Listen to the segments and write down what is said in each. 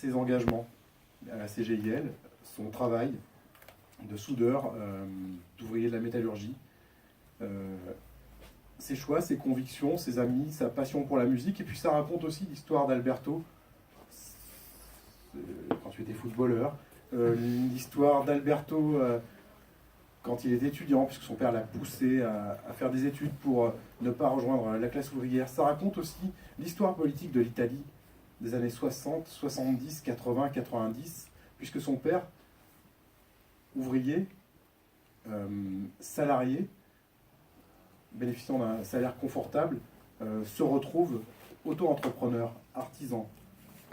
ses engagements à la CGIL, son travail de soudeur, d'ouvrier de la métallurgie, ses choix, ses convictions, ses amis, sa passion pour la musique. Et puis ça raconte aussi l'histoire d'Alberto, quand tu étais footballeur, l'histoire d'Alberto quand il était étudiant, puisque son père l'a poussé à faire des études pour ne pas rejoindre la classe ouvrière. Ça raconte aussi l'histoire politique de l'Italie des années 60, 70, 80, 90, puisque son père, ouvrier, salarié, bénéficiant d'un salaire confortable, se retrouve auto-entrepreneur, artisan.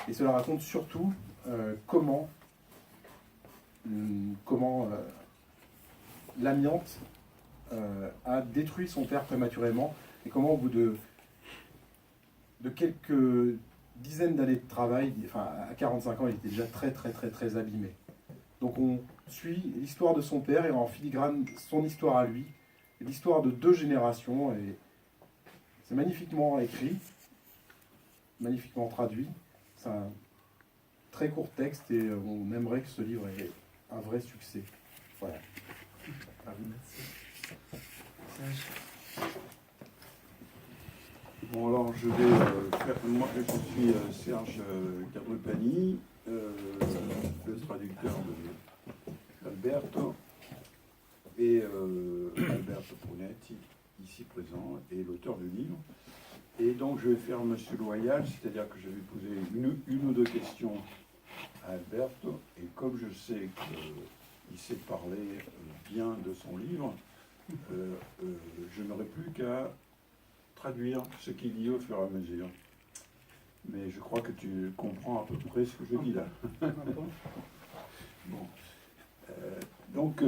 Et cela raconte surtout comment l'amiante a détruit son père prématurément et comment au bout de quelques dizaines d'années de travail, enfin à 45 ans, il était déjà très abîmé. Donc on suit l'histoire de son père et en filigrane son histoire à lui, l'histoire de 2 générations, et c'est magnifiquement écrit, magnifiquement traduit. C'est un très court texte et on aimerait que ce livre ait un vrai succès. Voilà. Bon, alors je vais faire. Moi, je suis Serge Cadrepani, le traducteur d'Alberto, et Alberto Brunetti, ici présent, et l'auteur du livre. Et donc je vais faire Monsieur Loyal, c'est-à-dire que je vais poser une ou deux questions à Alberto, et comme je sais qu'il sait parler bien de son livre, je n'aurai plus qu'à traduire ce qu'il dit au fur et à mesure. Mais je crois que tu comprends à peu près ce que je dis là. Bon. Donc,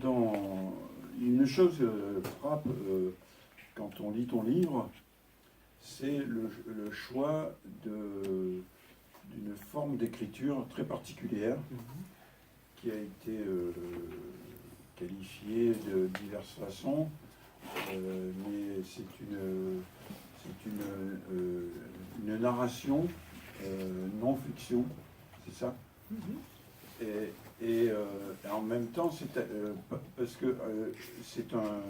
dans une chose frappe quand on lit ton livre, c'est le choix d'une forme d'écriture très particulière qui a été qualifiée de diverses façons, mais c'est une narration non-fiction, c'est ça? Et en même temps, parce que c'est un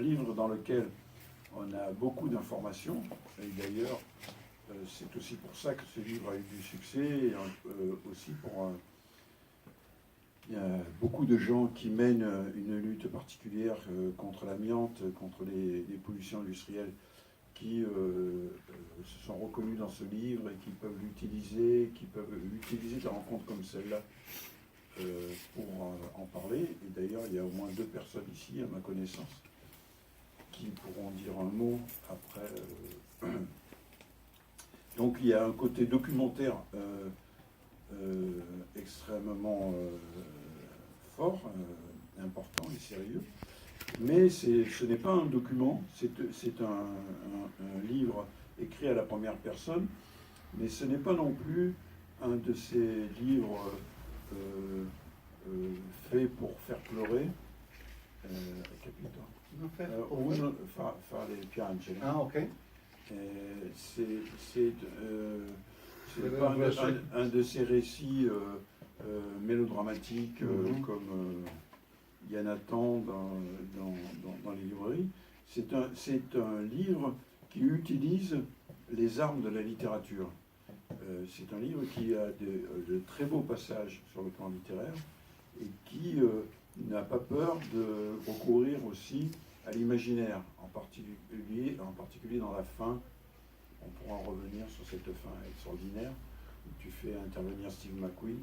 livre dans lequel on a beaucoup d'informations, et d'ailleurs, c'est aussi pour ça que ce livre a eu du succès, et aussi pour... il y a beaucoup de gens qui mènent une lutte particulière contre l'amiante, contre les pollutions industrielles, qui se sont reconnus dans ce livre et qui peuvent l'utiliser, des rencontres comme celle-là pour en parler. Et d'ailleurs, il y a au moins 2 personnes ici, à ma connaissance, qui pourront dire un mot après. Donc il y a un côté documentaire extrêmement fort, important et sérieux. Mais ce n'est pas un document, c'est un livre écrit à la première personne, mais ce n'est pas non plus un de ces livres faits pour faire pleurer. Capito. Fare piangere. Ah, ok. C'est pas un de ces récits mélodramatiques comme il y en a tant dans les librairies. C'est un livre qui utilise les armes de la littérature. C'est un livre qui a de très beaux passages sur le plan littéraire et qui n'a pas peur de recourir aussi à l'imaginaire, en particulier dans la fin. On pourra en revenir sur cette fin extraordinaire où tu fais intervenir Steve McQueen.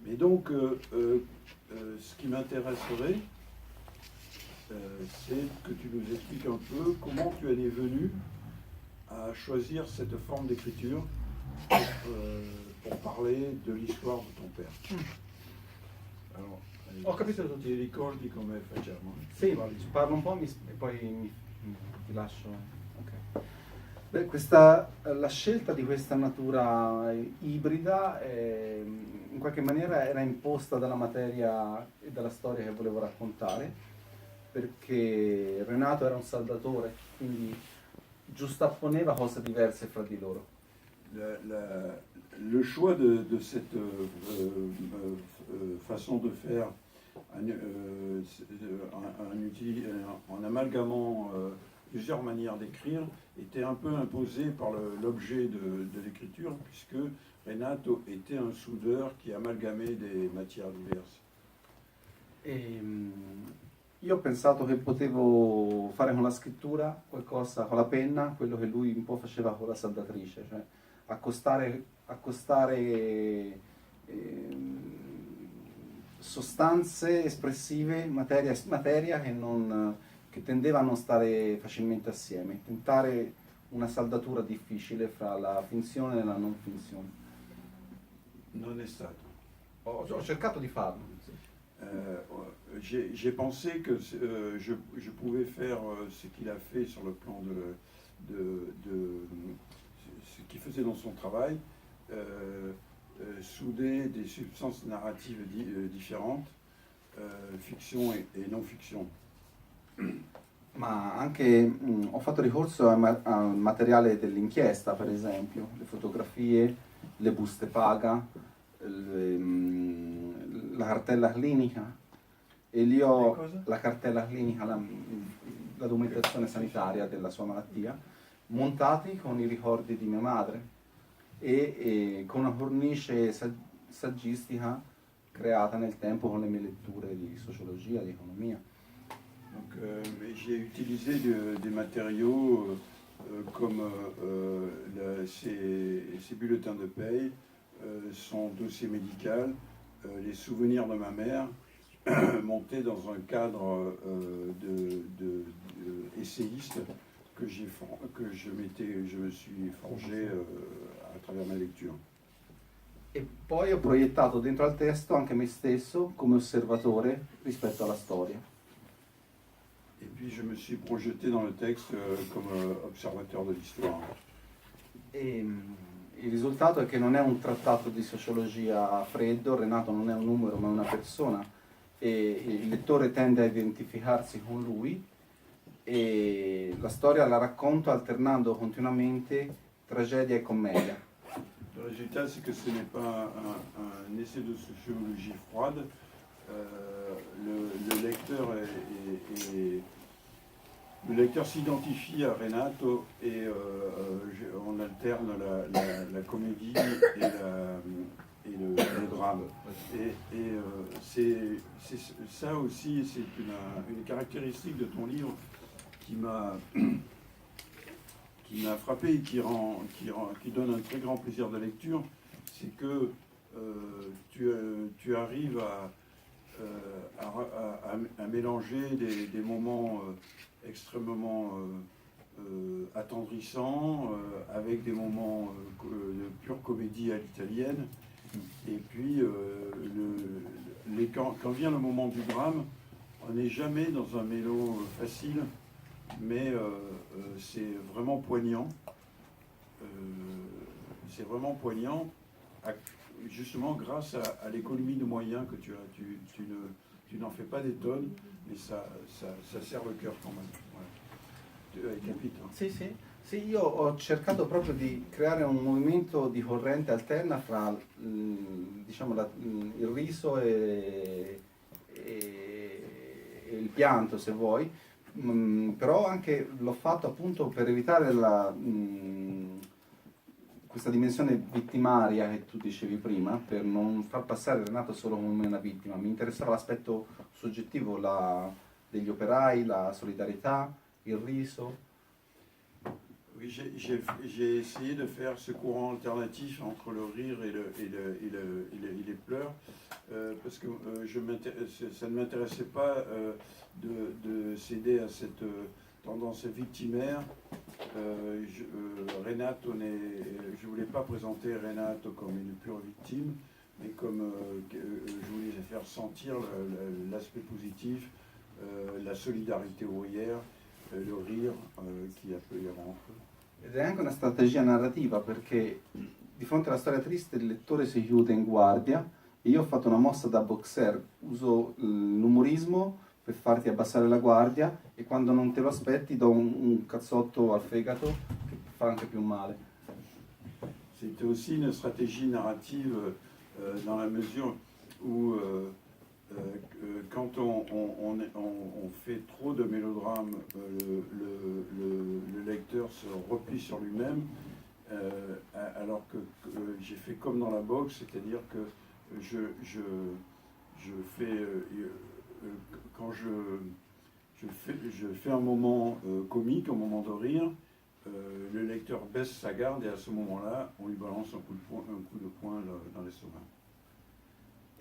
Mais donc, ce qui m'intéresserait, c'est que tu nous expliques un peu comment tu en es venu à choisir cette forme d'écriture pour parler de l'histoire de ton père. Alors, Ho capito tutto. ti ricordi come facciamo? Sì, parlo un po' e poi ti lascio. Ok. Beh, la scelta di questa natura ibrida in qualche maniera era imposta dalla materia e dalla storia che volevo raccontare, perché Renato era un saldatore, quindi giustapponeva cose diverse fra di loro. Le choix de cette façon de faire en amalgamant plusieurs manières d'écrire était un peu imposé par l'objet de l'écriture, puisque Renato était un soudeur qui amalgamait des matières diverse. Io ho pensato che potevo fare con la scrittura qualcosa, con la penna, quello che lui un po' faceva con la saldatrice, cioè accostare sostanze espressive, materia che tendeva a non stare facilmente assieme, tentare una saldatura difficile fra la finzione e la non finzione. Non è stato. Ho cercato di farlo. Sì. J'ai pensé que je pouvais faire ce qu'il a fait sur le plan de ce qu'il faisait dans son travail, souder des substances narratives différentes, fiction et non fiction. Ma anche ho fatto ricorso al materiale dell'inchiesta, per esempio, le fotografie, le buste paga, la cartella clinica, e lì ho la cartella clinica, la documentazione sanitaria della sua malattia, montati con i ricordi di mia madre e con una cornice saggistica creata nel tempo con le mie letture di sociologia, di economia. Donc j'ai utilisé des matériaux comme ces bulletins de paye, son dossier médical, les souvenirs de ma mère, montés dans un cadre essayiste que je me suis forgé à travers ma lecture. E poi ho proiettato dentro al testo anche me stesso come osservatore rispetto alla storia. Et puis je me suis projeté dans le texte comme observateur de l'histoire. E il risultato è che non è un trattato di sociologia freddo, Renato non è un numero ma è una persona, e il lettore tende a identificarsi con lui, e la storia la racconto alternando continuamente tragedia e commedia. Le résultat, c'est que ce n'est pas un essai de sociologie froide. Le lecteur s'identifie à Renato et on alterne la comédie et le drame. Et ça aussi, c'est une caractéristique de ton livre qui m'a frappé et qui donne un très grand plaisir de lecture, c'est que tu arrives à mélanger des moments extrêmement attendrissants avec des moments de pure comédie à l'italienne. Et puis, quand vient le moment du drame, on n'est jamais dans un mélo facile, mais c'est vraiment poignant. C'est vraiment poignant, justement grâce à l'économie de moyens que tu as. Tu n'en fais pas des tonnes, mais ça serre le cœur quand même. Ouais. Hai capito? Sì, sì. Sì, io ho cercato proprio di creare un movimento di corrente alterna fra diciamo, il riso e il pianto, se vuoi, però anche l'ho fatto appunto per evitare questa dimensione vittimaria che tu dicevi prima, per non far passare Renato solo come una vittima. Mi interessava l'aspetto soggettivo degli operai, la solidarietà, il riso. Oui, j'ai essayé de faire ce courant alternatif entre le rire et les pleurs, parce que ça ne m'intéressait pas de céder à cette tendance victimaire. Renato, je ne voulais pas présenter Renato comme une pure victime, mais comme je voulais faire sentir l'aspect positif, la solidarité ouvrière, le rire qu'il y a pu y avoir entre eux. Ed è anche una strategia narrativa, perché di fronte alla storia triste il lettore si chiude in guardia, e io ho fatto una mossa da boxer, uso l'umorismo per farti abbassare la guardia e quando non te lo aspetti do un cazzotto al fegato che fa anche più male. C'était aussi une stratégie narrative dans la mesure où quand on fait trop de mélodrames, le lecteur se replie sur lui-même, alors que j'ai fait comme dans la boxe, c'est-à-dire que je fais, quand je fais un moment comique, un moment de rire, le lecteur baisse sa garde et à ce moment-là, on lui balance un coup de poing dans l'estomac.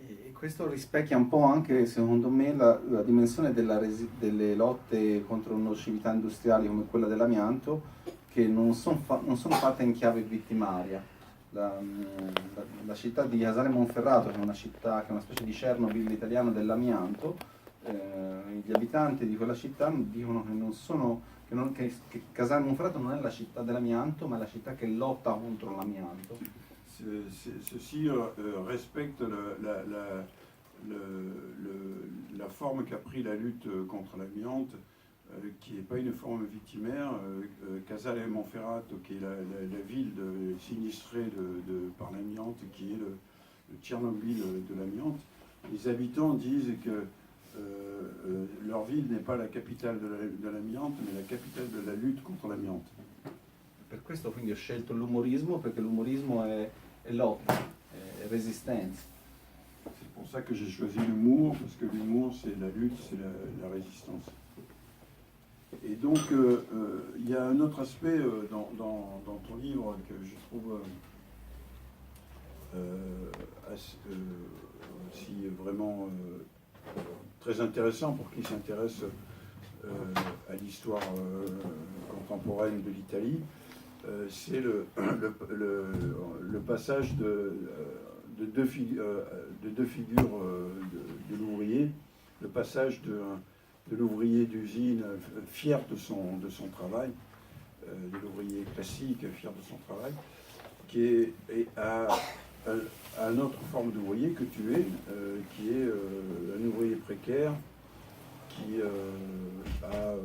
E questo rispecchia un po' anche, secondo me, la dimensione delle lotte contro nocività industriali come quella dell'amianto, che non sono fatte in chiave vittimaria. La città di Casale Monferrato, che è una città, che è una specie di Chernobyl italiano dell'amianto, gli abitanti di quella città dicono che Casale Monferrato non è la città dell'amianto, ma è la città che lotta contro l'amianto. Ceci respecte la forme qu'a pris la lutte contre l'amiante, qui n'est pas une forme victimaire. Casale Monferrato, qui est la ville sinistrée par l'amiante, qui est le Tchernobyl de l'amiante, les habitants disent que leur ville n'est pas la capitale de l'amiante, mais la capitale de la lutte contre l'amiante. Per questo quindi ho scelto l'umorismo, perché l'umorismo è lotta, è resistenza. C'est pour ça que j'ai choisi l'humour, parce que l'humour c'est la lutte, c'est la résistance. Et donc il y a un autre aspect dans ton livre que je trouve aussi vraiment très intéressant pour qui s'intéresse à l'histoire contemporaine de l'Italie. C'est le passage de deux figures de l'ouvrier, le passage de l'ouvrier d'usine fier de son travail, de l'ouvrier classique fier de son travail, qui est à une autre forme d'ouvrier que tu es, qui est un ouvrier précaire, qui a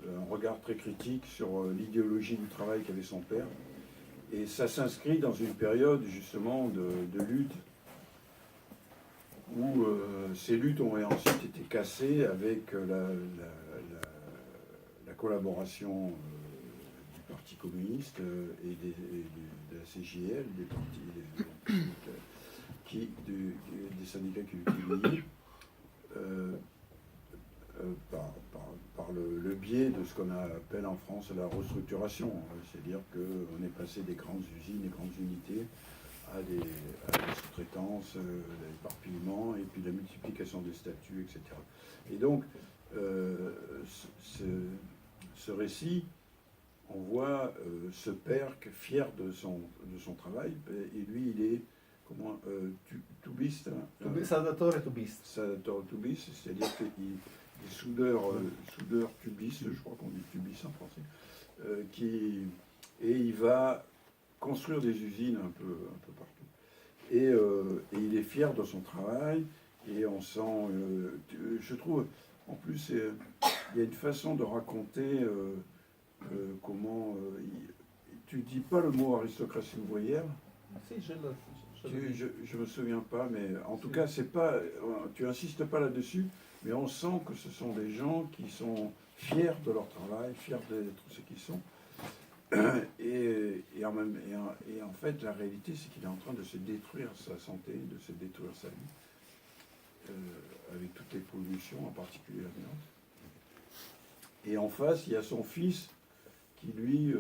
un regard très critique sur l'idéologie du travail qu'avait son père. Et ça s'inscrit dans une période justement de lutte où ces luttes ont ensuite été cassées avec la collaboration du Parti communiste et de la CGL, des syndicats qui l'utilisaient. Par le biais de ce qu'on appelle en France la restructuration, c'est-à-dire qu'on est passé des grandes usines, des grandes unités à des sous-traitances, l'éparpillement et puis la multiplication des statuts, etc. Et donc, ce récit, on voit ce père fier de son travail, et lui, il est tubiste. Salvatore Tubista. Salvatore tubiste, c'est-à-dire qu'il est soudeur tubiste, je crois qu'on dit tubiste en français, et il va construire des usines un peu partout. Et il est fier de son travail, et on sent, je trouve, en plus, il y a une façon de raconter comment, tu dis pas le mot aristocratie ouvrière. Si, Je me souviens pas, mais en tout cas, c'est pas, tu insistes pas là-dessus, mais on sent que ce sont des gens qui sont fiers de leur travail, fiers d'être ce qu'ils sont. Et en fait, la réalité, c'est qu'il est en train de se détruire sa santé, de se détruire sa vie, avec toutes les pollutions, en particulier l'amiante. Et en face, il y a son fils qui, lui,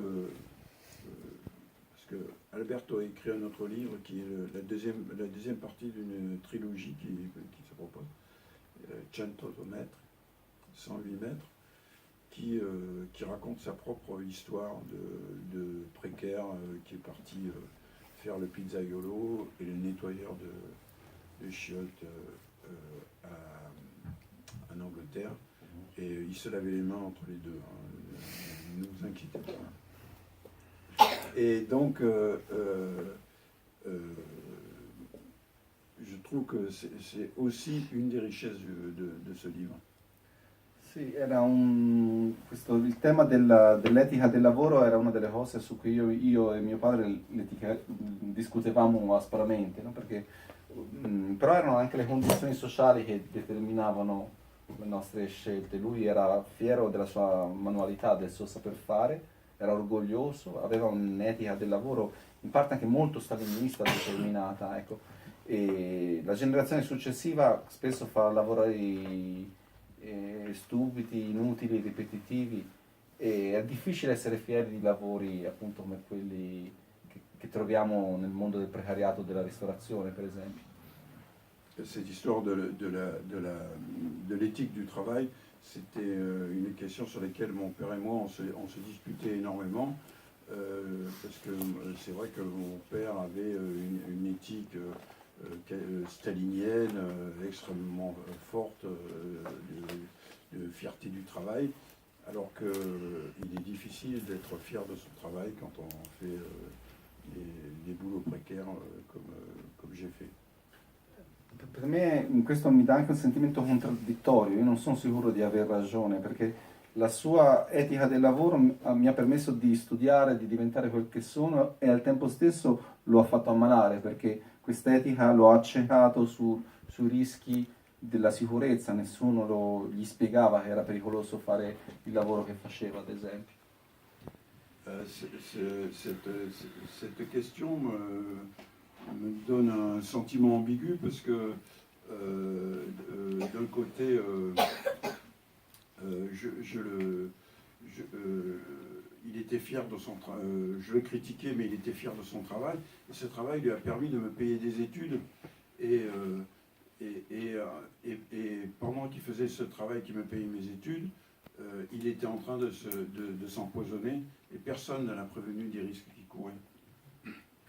parce que Alberto a écrit un autre livre qui est la deuxième partie d'une trilogie qui se propose, 100 mètres, 108 mètres, qui raconte sa propre histoire de précaire qui est parti faire le pizzaiolo et le nettoyeur de chiottes en Angleterre. Et il se lavait les mains entre les deux. Ne vous inquiétez pas. Et donc, je trouve que c'est aussi une des richesses de ce livre. Sì, il tema dell'etica del lavoro era una delle cose su cui io e mio padre discutevamo aspramente, no? Perché, però erano anche le condizioni sociali che determinavano le nostre scelte. Lui era fiero della sua manualità, del suo saper fare, era orgoglioso, aveva un'etica del lavoro in parte anche molto stalinista determinata, ecco. E la generazione successiva spesso fa lavorare stupidi, inutili, ripetitivi, e è difficile essere fieri di lavori appunto come quelli che troviamo nel mondo del precariato della ristorazione, per esempio. Cette histoire de l'éthique du travail, c'était une question sur laquelle mon père et moi on se disputait énormément, parce que c'est vrai que mon père avait une éthique stalinienne, extrêmement forte, de fierté du travail, alors qu'il est difficile d'être fier de son travail quand on fait des boulots précaires comme j'ai fait. Per me questo mi dà anche un sentimento contraddittorio, io non sono sicuro di aver ragione, perché la sua etica del lavoro mi ha permesso di studiare, di diventare quel che sono, e al tempo stesso lo ha fatto ammalare, perché questa etica lo ha accecato sui rischi della sicurezza, nessuno gli spiegava che era pericoloso fare il lavoro che faceva, ad esempio. Cette question me donne un sentiment ambigu parce que d'un côté, il était fier de son travail, je le critiquais, mais il était fier de son travail, et ce travail lui a permis de me payer des études, et pendant qu'il faisait ce travail qui me payait mes études, il était en train de s'empoisonner, et personne ne l'a prévenu des risques qu'il courait.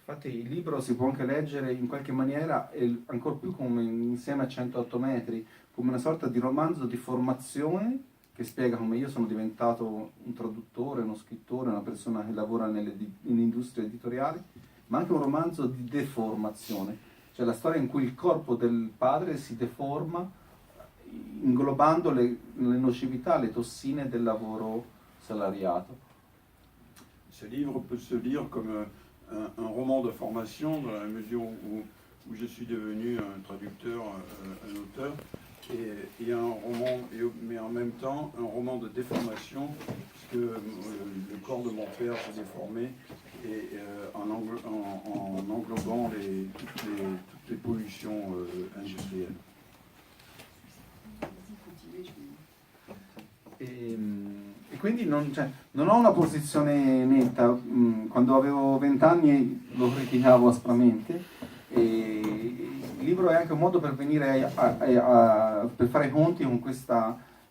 Infatti il libro si può anche leggere in qualche maniera, e ancora più come insieme a 108 metri, come una sorta di romanzo di formazione che spiega come io sono diventato un traduttore, uno scrittore, una persona che lavora in industrie editoriali, ma anche un romanzo di deformazione, cioè la storia in cui il corpo del padre si deforma inglobando le nocività, le tossine del lavoro salariato. Ce livre peut se lire comme un roman de formation, dans la mesure où je suis devenu un traducteur, un auteur, et un roman, mais en même temps un roman de déformation, puisque le corps de mon père s'est déformé, et en englobant toutes les pollutions industrielles. E quindi non ho una posizione netta. Quando avevo 20 anni lo criticavo aspramente, e il libro è anche un modo per venire per fare i conti con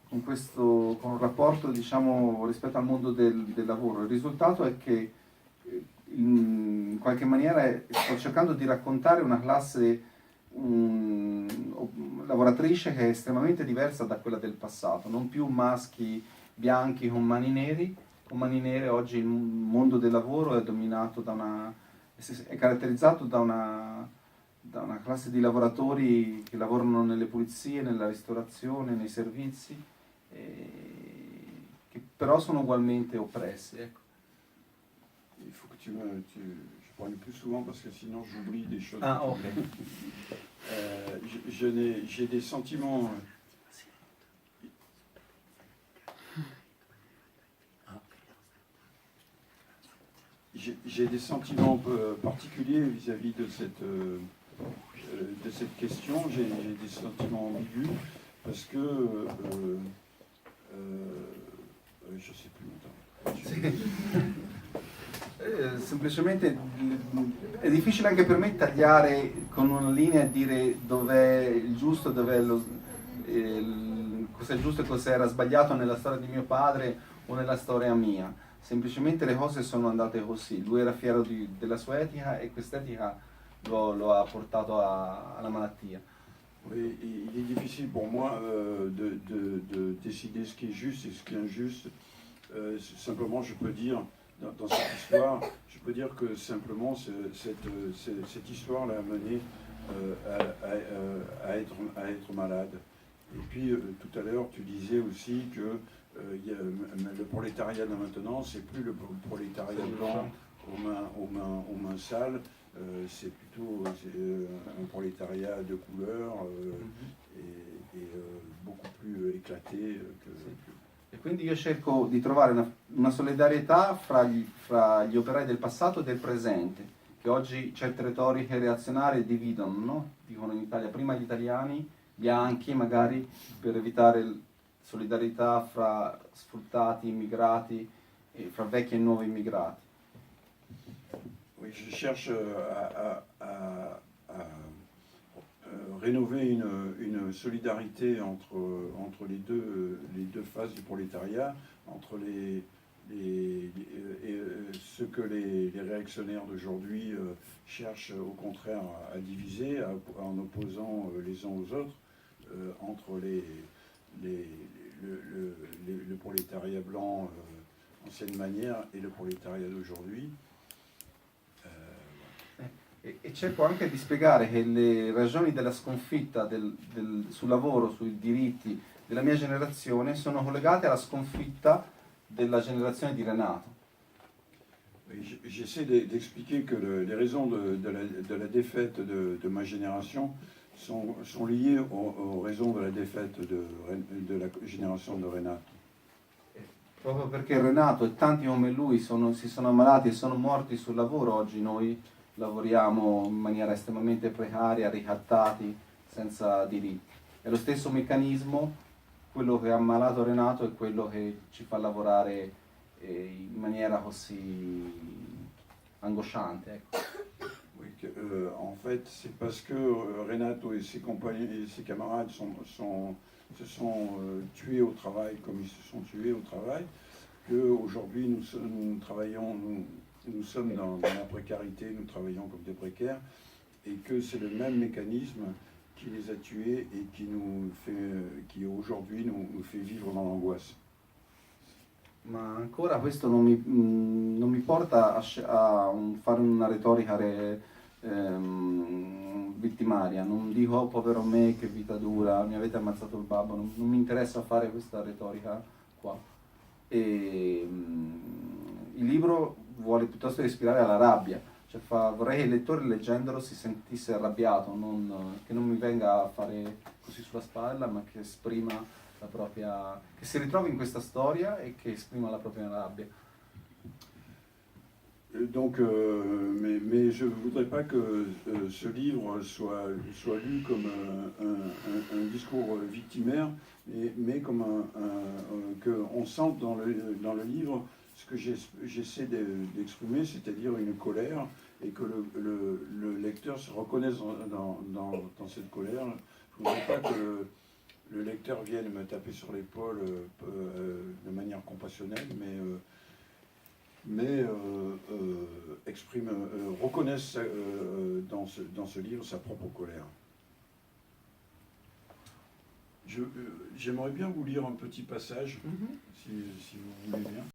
un rapporto, diciamo, rispetto al mondo del lavoro. Il risultato è che in qualche maniera sto cercando di raccontare una classe lavoratrice che è estremamente diversa da quella del passato, non più maschi bianchi con mani nere. Oggi il mondo del lavoro è dominato è caratterizzato da una classe di lavoratori che lavorano nelle pulizie, nella ristorazione, nei servizi, che però sono ugualmente oppressi, ecco. Il faut que je parle plus souvent parce que sinon j'oublie des choses. Ah, ok. J'ai des sentiments. J'ai des sentiments particuliers vis-à-vis de cette question. J'ai des sentiments ambigus parce que je sais plus longtemps. Semplicemente è difficile anche per me tagliare con una linea e dire dov'è il giusto, cos'è il giusto e cos'era sbagliato nella storia di mio padre o nella storia mia. Semplicemente le cose sono andate così. Lui era fiero della sua etica, e quest'etica lo ha portato alla malattia. Oui, il est difficile pour moi de décider ce qui est juste et ce qui est injuste. Simplement, je peux dire, dans cette histoire, je peux dire que simplement cette histoire l'a amené à être malade. Et puis tout à l'heure, tu disais aussi que le prolétariat de maintenant, c'est plus le prolétariat blanc aux mains sales, c'est plutôt un prolétariat de couleur et beaucoup plus éclaté que... E quindi io cerco di trovare una solidarietà fra gli operai del passato e del presente, che oggi certe retoriche reazionarie dividono, no? Dicono in Italia prima gli italiani, bianchi magari, per evitare solidarietà fra sfruttati, immigrati, e fra vecchi e nuovi immigrati. Oui, je cherche à rénover une solidarité entre les deux phases du prolétariat, entre ce que les réactionnaires d'aujourd'hui cherchent au contraire à diviser, en opposant les uns aux autres, entre le prolétariat blanc ancienne manière et le prolétariat d'aujourd'hui. E cerco anche di spiegare che le ragioni della sconfitta sul lavoro, sui diritti della mia generazione sono collegate alla sconfitta della generazione di Renato. J'essaie d'expliquer que les raisons de la défaite de ma génération sont liées aux raisons de la défaite de la génération de Renato. Proprio perché Renato e tanti come lui si sono ammalati e sono morti sul lavoro, oggi noi lavoriamo in maniera estremamente precaria, ricattati, senza diritti. È lo stesso meccanismo, quello che ha ammalato Renato, è quello che ci fa lavorare in maniera così angosciante. Ecco. Oui, en fait, c'est parce que Renato et ses compagnons et ses camarades se sont tués au travail comme ils se sont tués au travail, qu'aujourd'hui nous travaillons, nous sommes dans la précarité, nous travaillons comme des précaires, et que c'est le même mécanisme qui les a tués et qui aujourd'hui nous fait vivre dans l'angoisse. Ma ancora questo non mi porta a fare una retorica vittimaria, non dico oh, povero me che vita dura, mi avete ammazzato il babbo, non mi interessa fare questa retorica qua. Il libro vuole piuttosto ispirare alla rabbia, cioè vorrei che il lettore leggendolo si sentisse arrabbiato, che non mi venga a fare così sulla spalla, ma che esprima la propria, che si ritrovi in questa storia e che esprima la propria rabbia. Donc, mais je ne voudrais pas que ce livre soit lu comme un discours victimaire, mais comme qu'on sente dans le livre ce que j'essaie d'exprimer, c'est-à-dire une colère, et que le lecteur se reconnaisse dans cette colère. Je ne voudrais pas que le lecteur vienne me taper sur l'épaule de manière compassionnelle, mais reconnaisse dans ce livre sa propre colère. J'aimerais bien vous lire un petit passage, si vous voulez bien.